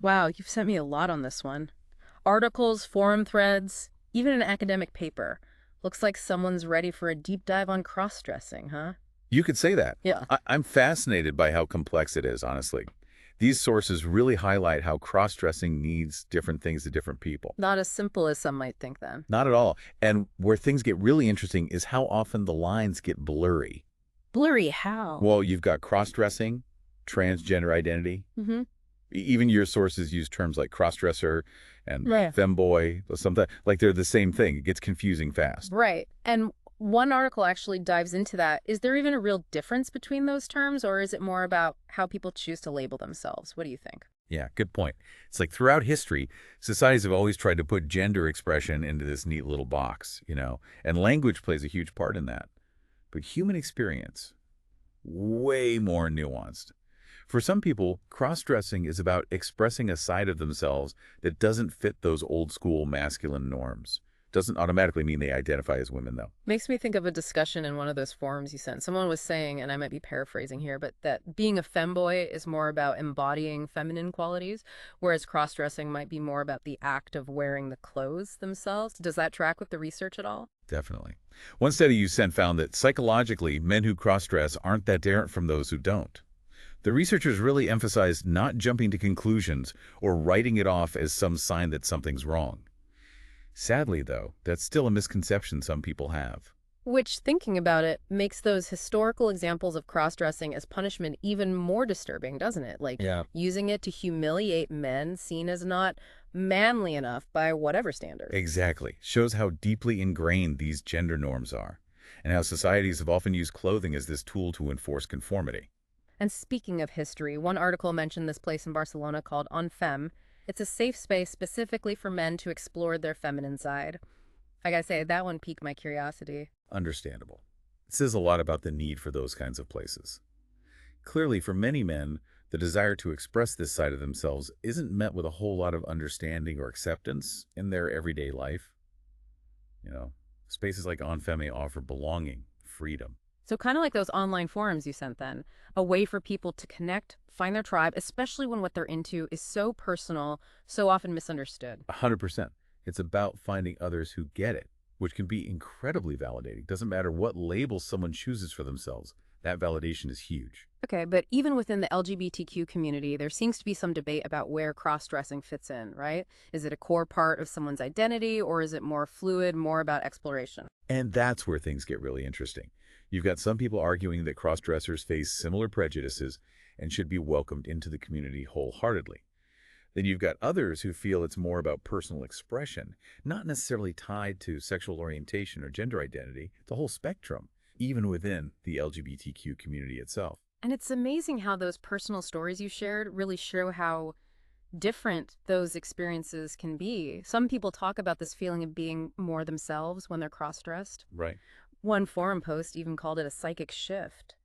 Wow, you've sent me a lot on this one. Articles, forum threads, even an academic paper. Looks like someone's ready for a deep dive on cross-dressing, huh? You could say that. Yeah. I'm fascinated by how complex it is, honestly. These sources really highlight how cross-dressing needs different things to different people. Not as simple as some might think then. Not at all. And where things get really interesting is how often the lines get blurry. Blurry how? Well, you've got cross-dressing, transgender identity. Mm-hmm. Even your sources use terms like cross-dresser and Right. femboy, or something like they're the same thing. It gets confusing fast. Right. And one article actually dives into that. Is there even a real difference between those terms, or is it more about how people choose to label themselves? What do you think? Yeah, good point. It's like throughout history, societies have always tried to put gender expression into this neat little box, and language plays a huge part in that. But human experience, way more nuanced. For some people, cross-dressing is about expressing a side of themselves that doesn't fit those old-school masculine norms. Doesn't automatically mean they identify as women, though. Makes me think of a discussion in one of those forums you sent. Someone was saying, and I might be paraphrasing here, but that being a femboy is more about embodying feminine qualities, whereas cross-dressing might be more about the act of wearing the clothes themselves. Does that track with the research at all? Definitely. One study you sent found that psychologically, men who cross-dress aren't that different from those who don't. The researchers really emphasized not jumping to conclusions or writing it off as some sign that something's wrong. Sadly, though, that's still a misconception some people have. Which, thinking about it, makes those historical examples of cross-dressing as punishment even more disturbing, doesn't it? Like Yeah. using it to humiliate men seen as not manly enough by whatever standard. Exactly. Shows how deeply ingrained these gender norms are, and how societies have often used clothing as this tool to enforce conformity. And speaking of history, one article mentioned this place in Barcelona called On Femme. It's a safe space specifically for men to explore their feminine side. I gotta say, that one piqued my curiosity. Understandable. It says a lot about the need for those kinds of places. Clearly, for many men, the desire to express this side of themselves isn't met with a whole lot of understanding or acceptance in their everyday life. You know, Spaces like On Femme offer belonging, freedom. So kind of like those online forums you sent then, a way for people to connect, find their tribe, especially when what they're into is so personal, so often misunderstood. 100%. It's about finding others who get it, which can be incredibly validating. Doesn't matter what label someone chooses for themselves. That validation is huge. Okay, but even within the LGBTQ community, there seems to be some debate about where cross-dressing fits in, right? Is it a core part of someone's identity, or is it more fluid, more about exploration? And that's where things get really interesting. You've got some people arguing that cross-dressers face similar prejudices and should be welcomed into the community wholeheartedly. Then you've got others who feel it's more about personal expression, not necessarily tied to sexual orientation or gender identity, the whole spectrum, even within the LGBTQ community itself. And it's amazing how those personal stories you shared really show how different those experiences can be. Some people talk about this feeling of being more themselves when they're cross-dressed. Right. One forum post even called it a psychic shift.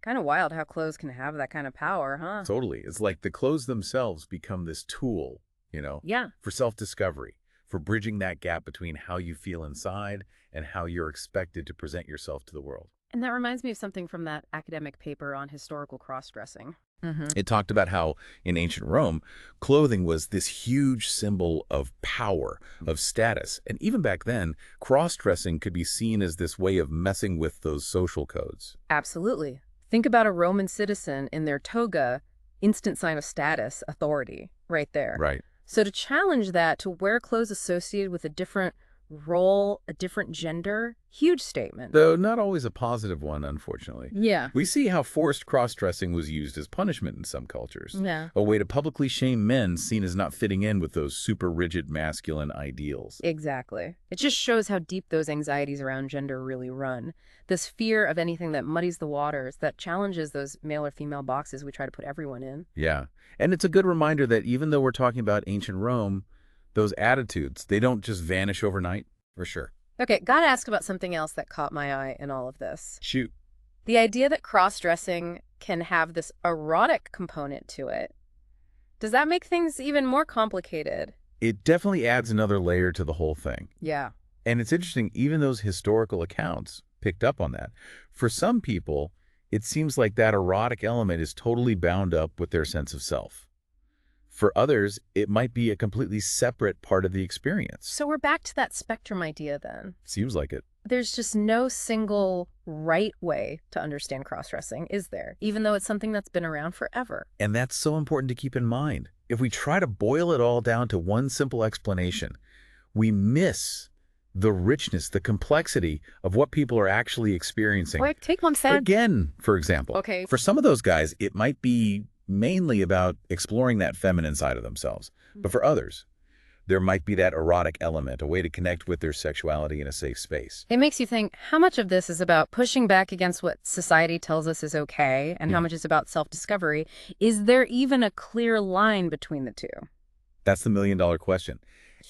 Kind of wild how clothes can have that kind of power, huh? Totally. It's like the clothes themselves become this tool, Yeah. for self-discovery, for bridging that gap between how you feel inside and how you're expected to present yourself to the world. And that reminds me of something from that academic paper on historical cross-dressing. Mm-hmm. It talked about how in ancient Rome, clothing was this huge symbol of power, of status. And even back then, cross-dressing could be seen as this way of messing with those social codes. Absolutely. Think about a Roman citizen in their toga, instant sign of status, authority, right there. Right. So to challenge that, to wear clothes associated with a different role, a different gender, huge statement. Though not always a positive one, unfortunately. Yeah. We see how forced cross-dressing was used as punishment in some cultures. Yeah. A way to publicly shame men seen as not fitting in with those super rigid masculine ideals. Exactly. It just shows how deep those anxieties around gender really run. This fear of anything that muddies the waters, that challenges those male or female boxes we try to put everyone in. Yeah. And it's a good reminder that even though we're talking about ancient Rome, those attitudes, they don't just vanish overnight, for sure. Okay, gotta ask about something else that caught my eye in all of this. Shoot. The idea that cross-dressing can have this erotic component to it. Does that make things even more complicated? It definitely adds another layer to the whole thing. Yeah. And it's interesting, even those historical accounts picked up on that. For some people, it seems like that erotic element is totally bound up with their sense of self. For others, it might be a completely separate part of the experience. So we're back to that spectrum idea then. Seems like it. There's just no single right way to understand cross-dressing, is there? Even though it's something that's been around forever. And that's so important to keep in mind. If we try to boil it all down to one simple explanation, we miss the richness, the complexity of what people are actually experiencing. Like, take one said. Again, for example, Okay. for some of those guys, it might be mainly about exploring that feminine side of themselves. But for others, there might be that erotic element, a way to connect with their sexuality in a safe space. It makes you think, how much of this is about pushing back against what society tells us is okay, and how much is about self-discovery? Is there even a clear line between the two? That's the million-dollar question.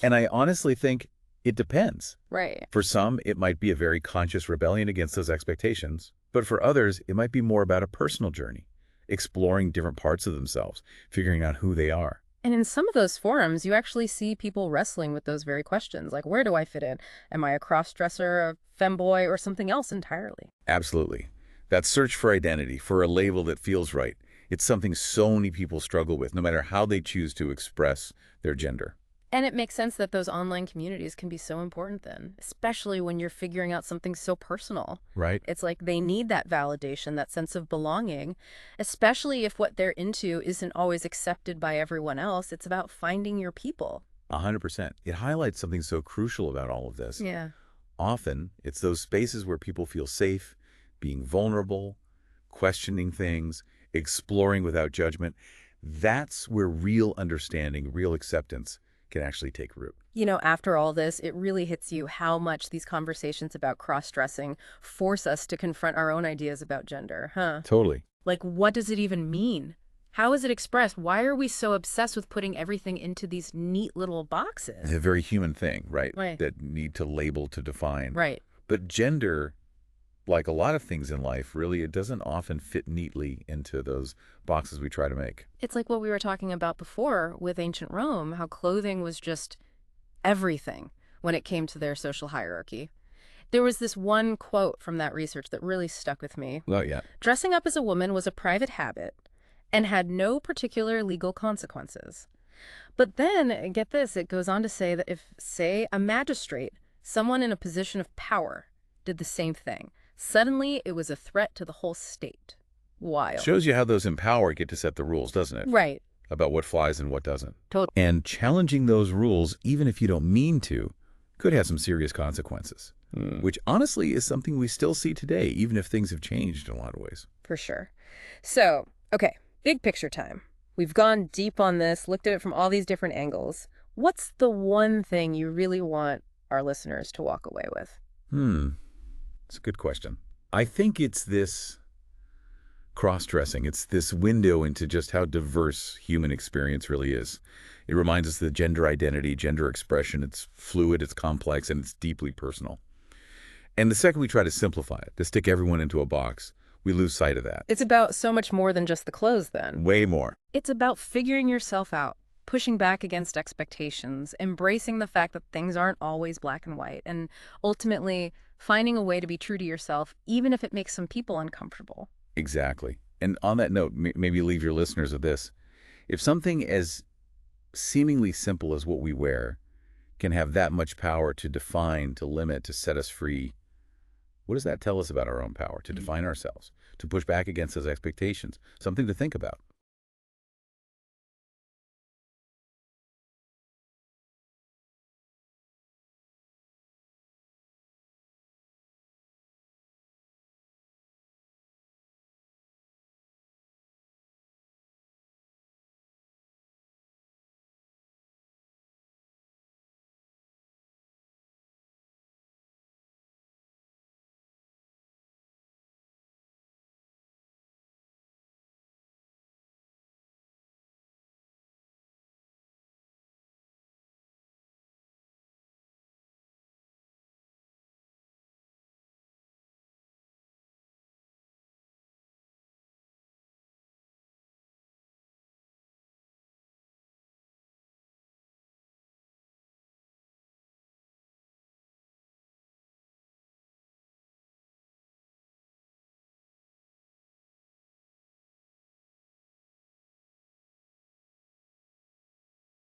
And I honestly think it depends. Right. For some, it might be a very conscious rebellion against those expectations. But for others, it might be more about a personal journey, exploring different parts of themselves, figuring out who they are. And in some of those forums, you actually see people wrestling with those very questions, like, where do I fit in? Am I a cross-dresser, a femboy, or something else entirely? Absolutely. That search for identity, for a label that feels right, it's something so many people struggle with, no matter how they choose to express their gender. And it makes sense that those online communities can be so important then, especially when you're figuring out something so personal. Right? It's like they need that validation, that sense of belonging, especially if what they're into isn't always accepted by everyone else. It's about finding your people. 100%. It highlights something so crucial about all of this. Yeah. Often, it's those spaces where people feel safe, being vulnerable, questioning things, exploring without judgment. That's where real understanding, real acceptance can actually take root. You know, after all this, it really hits you how much these conversations about cross-dressing force us to confront our own ideas about gender, huh? Totally. Like, what does it even mean? How is it expressed? Why are we so obsessed with putting everything into these neat little boxes? It's a very human thing, right? Right. That need to label, to define. Right. But gender, like a lot of things in life, really, it doesn't often fit neatly into those boxes we try to make. It's like what we were talking about before with ancient Rome, how clothing was just everything when it came to their social hierarchy. There was this one quote from that research that really stuck with me. Oh, yeah. Dressing up as a woman was a private habit and had no particular legal consequences. But then, get this, it goes on to say that if, say, a magistrate, someone in a position of power, did the same thing, suddenly it was a threat to the whole state. Wild. Shows you how those in power get to set the rules, doesn't it? Right. About what flies and what doesn't. Totally. And challenging those rules, even if you don't mean to, could have some serious consequences. Which honestly is something we still see today, even if things have changed in a lot of ways. For sure. So, okay, big picture time. We've gone deep on this, looked at it from all these different angles. What's the one thing you really want our listeners to walk away with? It's a good question. I think it's this cross-dressing. It's this window into just how diverse human experience really is. It reminds us that gender identity, gender expression, it's fluid, it's complex, and it's deeply personal. And the second we try to simplify it, to stick everyone into a box, we lose sight of that. It's about so much more than just the clothes then. Way more. It's about figuring yourself out, pushing back against expectations, embracing the fact that things aren't always black and white, and ultimately finding a way to be true to yourself, even if it makes some people uncomfortable. Exactly. And on that note, maybe leave your listeners with this. If something as seemingly simple as what we wear can have that much power to define, to limit, to set us free, what does that tell us about our own power to define ourselves, to push back against those expectations? Something to think about.